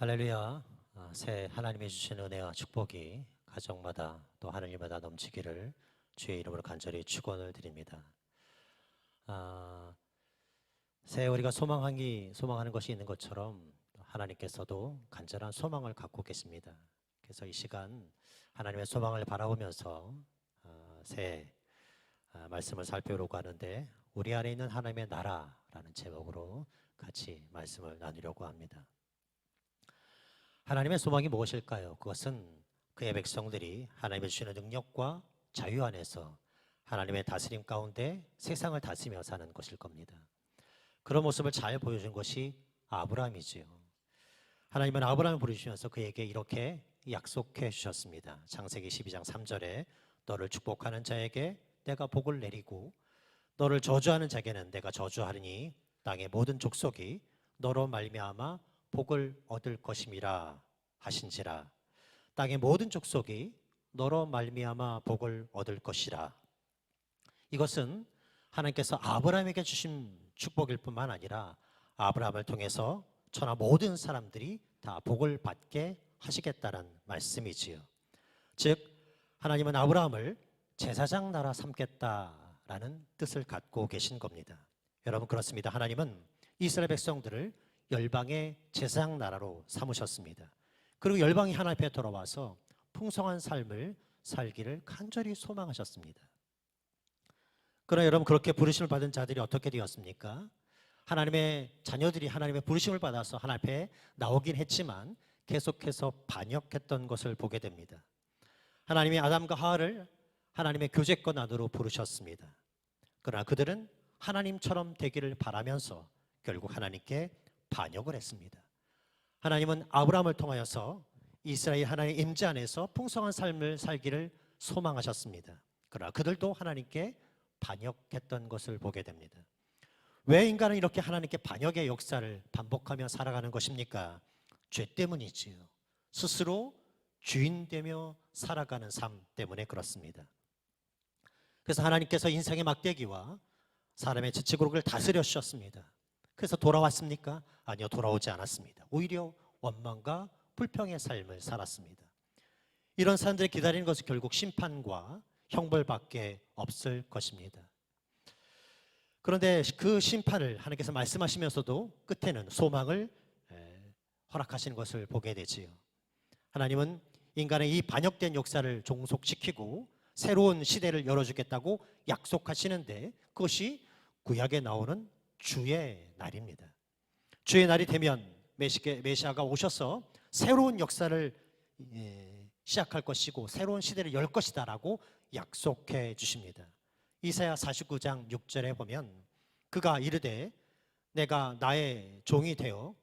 할렐루야. 새 하나님이 주신 은혜와 축복이 가정마다 또 하늘마다 넘치기를 주의 이름으로 간절히 축원을 드립니다. 아, 새해 우리가 소망하는 것이 있는 것처럼 하나님께서도 간절한 소망을 갖고 계십니다. 그래서 이 시간 하나님의 소망을 바라보면서 새해 말씀을 살펴보려고 하는데, 우리 안에 있는 하나님의 나라라는 제목으로 같이 말씀을 나누려고 합니다. 하나님의 소망이 무엇일까요? 그것은 그의 백성들이 하나님의 주시는 능력과 자유 안에서 하나님의 다스림 가운데 세상을 다스리며 사는 것일 겁니다. 그런 모습을 잘 보여준 것이 아브라함이지요. 하나님은 아브라함을 부르시면서 그에게 이렇게 약속해 주셨습니다. 창세기 12장 3절에 너를 축복하는 자에게 내가 복을 내리고 너를 저주하는 자에게는 내가 저주하리니 땅의 모든 족속이 너로 말미암아 복을 얻을 것임이라 하신지라. 땅의 모든 족속이 너로 말미암아 복을 얻을 것이라. 이것은 하나님께서 아브라함에게 주신 축복일 뿐만 아니라 아브라함을 통해서 천하 모든 사람들이 다 복을 받게 하시겠다는 말씀이지요. 즉 하나님은 아브라함을 제사장 나라 삼겠다라는 뜻을 갖고 계신 겁니다. 여러분, 그렇습니다. 하나님은 이스라엘 백성들을 열방의 제사장 나라로 삼으셨습니다. 그리고 열방이 하나님 앞에 돌아와서 풍성한 삶을 살기를 간절히 소망하셨습니다. 그러나 여러분, 그렇게 부르심을 받은 자들이 어떻게 되었습니까? 하나님의 자녀들이 하나님의 부르심을 받아서 하나님 앞에 나오긴 했지만 계속해서 반역했던 것을 보게 됩니다. 하나님이 아담과 하와를 하나님의 교제권 안으로 부르셨습니다. 그러나 그들은 하나님처럼 되기를 바라면서 결국 하나님께 반역을 했습니다. 하나님은 아브라함을 통하여서 이스라엘 하나님의 임재 안에서 풍성한 삶을 살기를 소망하셨습니다. 그러나 그들도 하나님께 반역했던 것을 보게 됩니다. 왜 인간은 이렇게 하나님께 반역의 역사를 반복하며 살아가는 것입니까? 죄 때문이지요. 스스로 주인 되며 살아가는 삶 때문에 그렇습니다. 그래서 하나님께서 인생의 막대기와 사람의 지치고를 다스려 주셨습니다. 그래서 돌아왔습니까? 아니요, 돌아오지 않았습니다. 오히려 원망과 불평의 삶을 살았습니다. 이런 사람들이 기다리는 것은 결국 심판과 형벌밖에 없을 것입니다. 그런데 그 심판을 하나님께서 말씀하시면서도 끝에는 소망을 허락하시는 것을 보게 되지요. 하나님은 인간의 이 반역된 역사를 종속시키고 새로운 시대를 열어주겠다고 약속하시는데, 그것이 구약에 나오는 주의 날입니다. 주의 날이 되면 메시아가 오셔서 새로운 역사를 시작할 것이고 새로운 시대를 열 것이다 라고 약속해 주십니다. 이사야 49장 6절에 보면 그가 이르되 내가 나의 종이 되어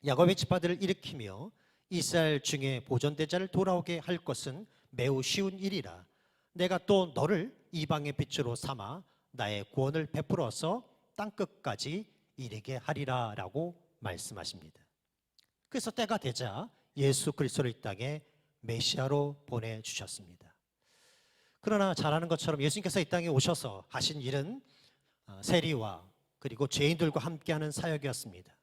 야곱의 지파들을 일으키며 이스라엘 중에 보존된 자를 돌아오게 할 것은 매우 쉬운 일이라. 내가 또 너를 이방의 빛으로 삼아 나의 구원을 베풀어서 땅끝까지 이르게 하리라 라고 말씀하십니다. 그래서 때가 되자 예수 그리스도를 이 땅에 메시아로 보내주셨습니다. 그러나 잘 아는 것처럼 예수님께서 이 땅에 오셔서 하신 일은 세리와 그리고 죄인들과 함께하는 사역이었습니다.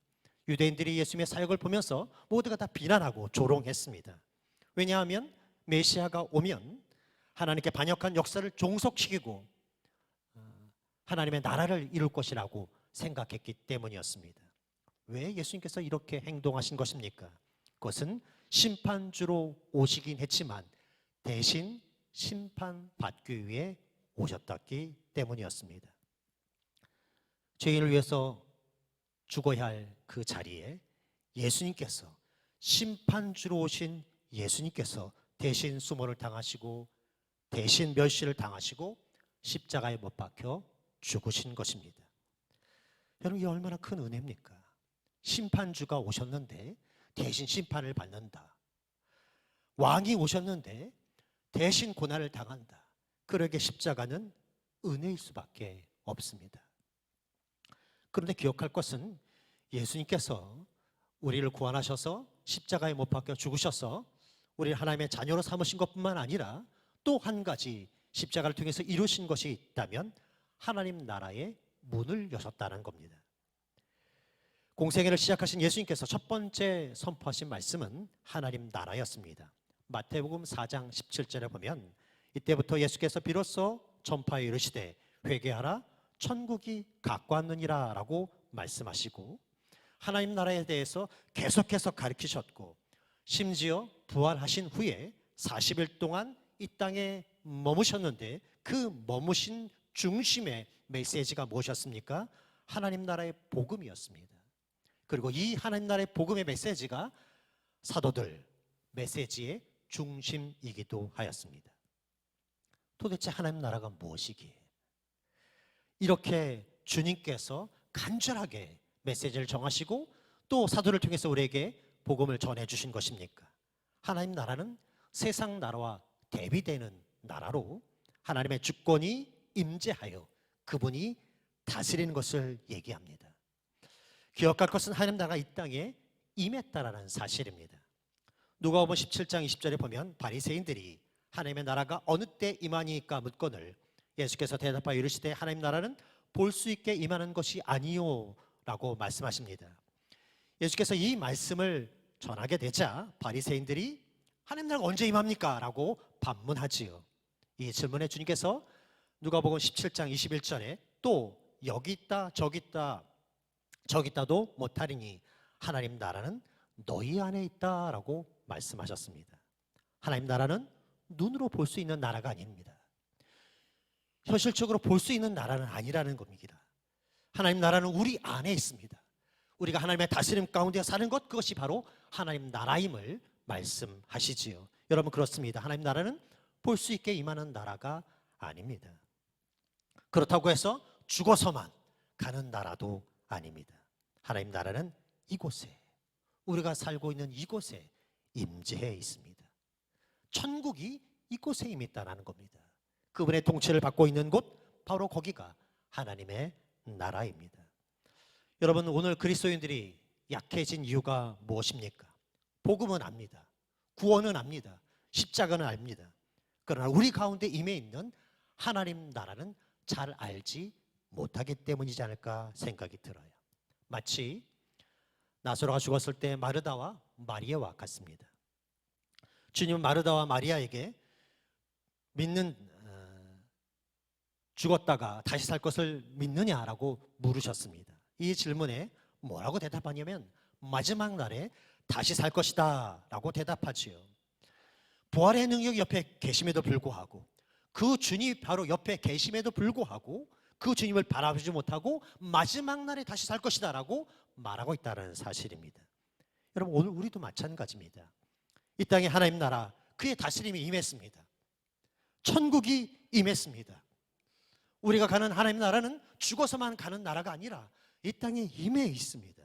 유대인들이 예수님의 사역을 보면서 모두가 다 비난하고 조롱했습니다. 왜냐하면 메시아가 오면 하나님께 반역한 역사를 종속시키고 하나님의 나라를 이룰 것이라고 생각했기 때문이었습니다. 왜 예수님께서 이렇게 행동하신 것입니까? 그것은 심판주로 오시긴 했지만 대신 심판받기 위해 오셨기 때문이었습니다. 죄인을 위해서 죽어야 할 그 자리에 예수님께서, 심판주로 오신 예수님께서 대신 수모를 당하시고 대신 멸시를 당하시고 십자가에 못 박혀 죽으신 것입니다. 여러분, 이게 얼마나 큰 은혜입니까? 심판주가 오셨는데 대신 심판을 받는다. 왕이 오셨는데 대신 고난을 당한다. 그러게 십자가는 은혜일 수밖에 없습니다. 그런데 기억할 것은 예수님께서 우리를 구원하셔서 십자가에 못 박혀 죽으셔서 우리를 하나님의 자녀로 삼으신 것뿐만 아니라 또 한 가지 십자가를 통해서 이루신 것이 있다면 하나님 나라의 문을 여셨다는 겁니다. 공생애를 시작하신 예수님께서 첫 번째 선포하신 말씀은 하나님 나라였습니다. 마태복음 4장 17절에 보면 이때부터 예수께서 비로소 전파에 이르시되 회개하라 천국이 가까웠느니라 라고 말씀하시고 하나님 나라에 대해서 계속해서 가르치셨고 심지어 부활하신 후에 40일 동안 이 땅에 머무셨는데 그 머무신 중심의 메시지가 무엇이었습니까? 하나님 나라의 복음이었습니다. 그리고 이 하나님 나라의 복음의 메시지가 사도들 메시지의 중심이기도 하였습니다. 도대체 하나님 나라가 무엇이기에 이렇게 주님께서 간절하게 메시지를 정하시고 또 사도를 통해서 우리에게 복음을 전해주신 것입니까? 하나님 나라는 세상 나라와 대비되는 나라로 하나님의 주권이 임재하여 그분이 다스리는 것을 얘기합니다. 기억할 것은 하나님 나라가 이 땅에 임했다라는 사실입니다. 누가복음 17장 20절에 보면 바리새인들이 하나님의 나라가 어느 때 임하니까 묻거늘 예수께서 대답하여 이르시되 하나님 나라는 볼 수 있게 임하는 것이 아니요 라고 말씀하십니다. 예수께서 이 말씀을 전하게 되자 바리새인들이 하나님 나라가 언제 임합니까? 라고 반문하지요. 이 질문에 주님께서 누가복음 17장 21절에 또 여기 있다 저기 있다 저기 있다도 못하리니 하나님 나라는 너희 안에 있다라고 말씀하셨습니다. 하나님 나라는 눈으로 볼 수 있는 나라가 아닙니다. 현실적으로 볼 수 있는 나라는 아니라는 겁니다. 하나님 나라는 우리 안에 있습니다. 우리가 하나님의 다스림 가운데 사는 것, 그것이 바로 하나님 나라임을 말씀하시지요. 여러분 그렇습니다. 하나님 나라는 볼 수 있게 임하는 나라가 아닙니다. 그렇다고 해서 죽어서만 가는 나라도 아닙니다. 하나님 나라는 이곳에, 우리가 살고 있는 이곳에 임재해 있습니다. 천국이 이곳에 임해 있다는 겁니다. 그분의 통치를 받고 있는 곳, 바로 거기가 하나님의 나라입니다. 여러분 오늘 그리스도인들이 약해진 이유가 무엇입니까? 복음은 압니다. 구원은 압니다. 십자가는 압니다. 그러나 우리 가운데 임해 있는 하나님 나라는 잘 알지 못하기 때문이지 않을까 생각이 들어요. 마치 나사로가 죽었을 때 마르다와 마리아와 같습니다. 주님은 마르다와 마리아에게 죽었다가 다시 살 것을 믿느냐라고 물으셨습니다. 이 질문에 뭐라고 대답하냐면 마지막 날에 다시 살 것이다 라고 대답하지요. 부활의 능력이 옆에 계심에도 불구하고 그 주님이 바로 옆에 계심에도 불구하고 그 주님을 바라보지 못하고 마지막 날에 다시 살 것이다 라고 말하고 있다는 사실입니다. 여러분 오늘 우리도 마찬가지입니다. 이 땅에 하나님 나라 그의 다스림이 임했습니다. 천국이 임했습니다. 우리가 가는 하나님 나라는 죽어서만 가는 나라가 아니라 이 땅에 임해 있습니다.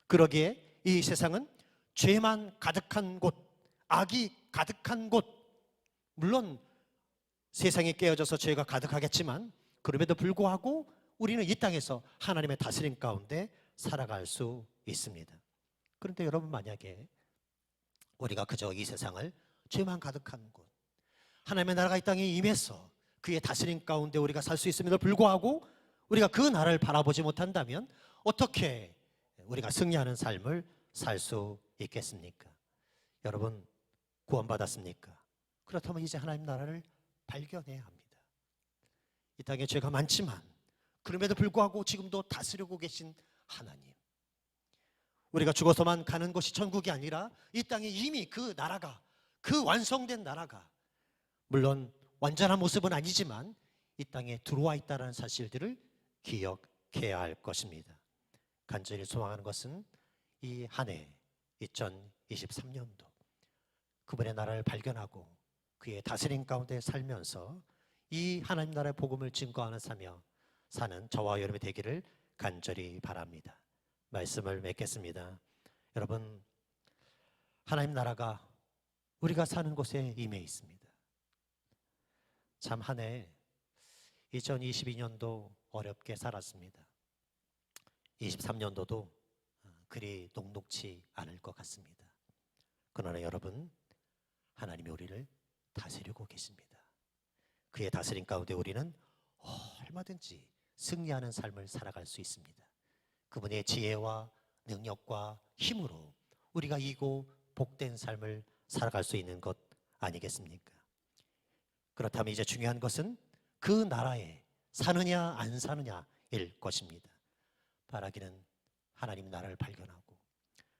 그러기에 이 세상은 죄만 가득한 곳, 악이 가득한 곳, 물론 세상이 깨어져서 죄가 가득하겠지만 그럼에도 불구하고 우리는 이 땅에서 하나님의 다스림 가운데 살아갈 수 있습니다. 그런데 여러분 만약에 우리가 그저 이 세상을 죄만 가득한 곳, 하나님의 나라가 이 땅에 임해서 그의 다스림 가운데 우리가 살 수 있음에도 불구하고 우리가 그 나라를 바라보지 못한다면 어떻게 우리가 승리하는 삶을 살 수 있겠습니까? 여러분 구원받았습니까? 그렇다면 이제 하나님 나라를 발견해야 합니다. 이 땅에 죄가 많지만 그럼에도 불구하고 지금도 다스리고 계신 하나님, 우리가 죽어서만 가는 것이 천국이 아니라 이 땅에 이미 그 나라가, 그 완성된 나라가 물론 완전한 모습은 아니지만 이 땅에 들어와 있다는 사실들을 기억해야 할 것입니다. 간절히 소망하는 것은 이 한 해 2023년도 그분의 나라를 발견하고 그의 다스림 가운데 살면서 이 하나님 나라의 복음을 증거하는 사는 저와 여러분이 되기를 간절히 바랍니다. 말씀을 맺겠습니다. 여러분 하나님 나라가 우리가 사는 곳에 임해 있습니다. 참 한 해 2022년도 어렵게 살았습니다. 23년도도 그리 녹록지 않을 것 같습니다. 그러나 여러분 하나님이 우리를 다스리고 계십니다. 그의 다스림 가운데 우리는 얼마든지 승리하는 삶을 살아갈 수 있습니다. 그분의 지혜와 능력과 힘으로 우리가 이고 복된 삶을 살아갈 수 있는 것 아니겠습니까? 그렇다면 이제 중요한 것은 그 나라에 사느냐 안 사느냐일 것입니다. 바라기는 하나님 나라를 발견하고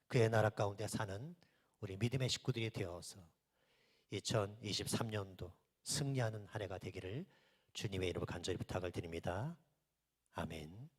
그의 나라 가운데 사는 우리 믿음의 식구들이 되어서 2023년도 승리하는 한 해가 되기를 주님의 이름으로 간절히 부탁을 드립니다. 아멘.